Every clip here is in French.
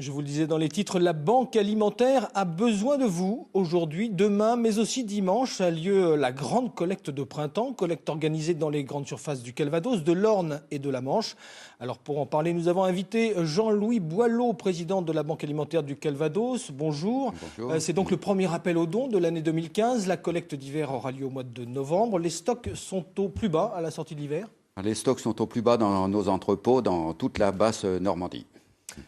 Je vous le disais dans les titres, la Banque alimentaire a besoin de vous aujourd'hui, demain, mais aussi dimanche a lieu la grande collecte de printemps, collecte organisée dans les grandes surfaces du Calvados, de l'Orne et de la Manche. Alors pour en parler, nous avons invité Jean-Louis Boileau, président de la Banque alimentaire du Calvados. Bonjour. Bonjour. C'est donc le premier appel aux dons de l'année 2015. La collecte d'hiver aura lieu au mois de novembre. Les stocks sont au plus bas à la sortie de l'hiver. Les stocks sont au plus bas dans nos entrepôts, dans toute la basse Normandie.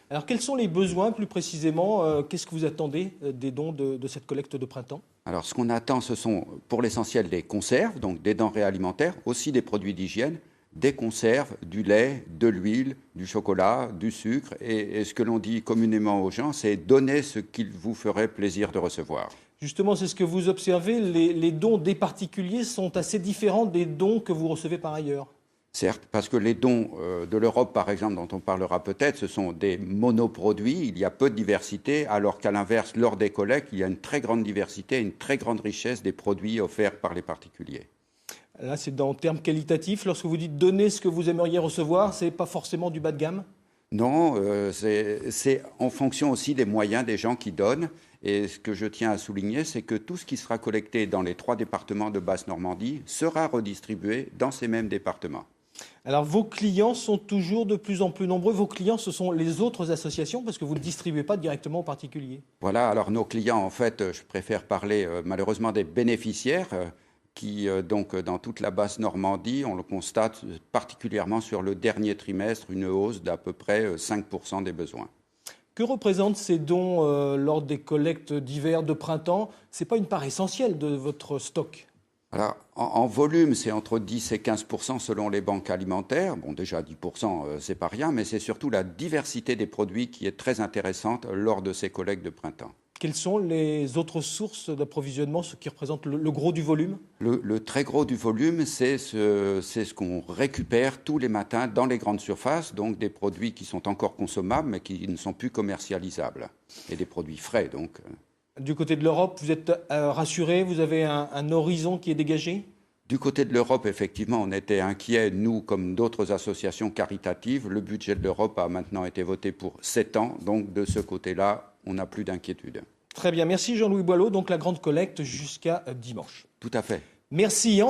Alors quels sont les besoins plus précisément? Qu'est-ce que vous attendez des dons de cette collecte de printemps? Alors ce qu'on attend, ce sont pour l'essentiel des conserves, donc des denrées alimentaires, aussi des produits d'hygiène, des conserves, du lait, de l'huile, du chocolat, du sucre. Et ce que l'on dit communément aux gens, c'est donner ce qu'il vous ferait plaisir de recevoir. Justement, c'est ce que vous observez, les dons des particuliers sont assez différents des dons que vous recevez par ailleurs. Certes, parce que les dons de l'Europe, par exemple, dont on parlera peut-être, ce sont des monoproduits, il y a peu de diversité, alors qu'à l'inverse, lors des collectes, il y a une très grande diversité, une très grande richesse des produits offerts par les particuliers. Là, c'est en termes qualitatifs. Lorsque vous dites donner ce que vous aimeriez recevoir, ce n'est pas forcément du bas de gamme? Non, c'est en fonction aussi des moyens des gens qui donnent. Et ce que je tiens à souligner, c'est que tout ce qui sera collecté dans les 3 départements de Basse-Normandie sera redistribué dans ces mêmes départements. Alors, vos clients sont toujours de plus en plus nombreux. Vos clients, ce sont les autres associations, parce que vous ne distribuez pas directement aux particuliers. Voilà, alors nos clients, en fait, je préfère parler malheureusement des bénéficiaires qui, donc, dans toute la Basse-Normandie, on le constate particulièrement sur le dernier trimestre, une hausse d'à peu près 5% des besoins. Que représentent ces dons lors des collectes d'hiver, de printemps? Ce n'est pas une part essentielle de votre stock? Alors, en volume, c'est entre 10 et 15% selon les banques alimentaires. Bon, déjà 10%, c'est pas rien, mais c'est surtout la diversité des produits qui est très intéressante lors de ces collectes de printemps. Quelles sont les autres sources d'approvisionnement, ce qui représente le gros du volume? Le très gros du volume, c'est ce qu'on récupère tous les matins dans les grandes surfaces, donc des produits qui sont encore consommables, mais qui ne sont plus commercialisables. Et des produits frais, donc. Du côté de l'Europe, vous êtes rassuré? Vous avez un horizon qui est dégagé? Du côté de l'Europe, effectivement, on était inquiets, nous, comme d'autres associations caritatives. Le budget de l'Europe a maintenant été voté pour 7 ans, donc de ce côté-là, on n'a plus d'inquiétude. Très bien, merci Jean-Louis Boileau. Donc la grande collecte jusqu'à dimanche. Tout à fait. Merci.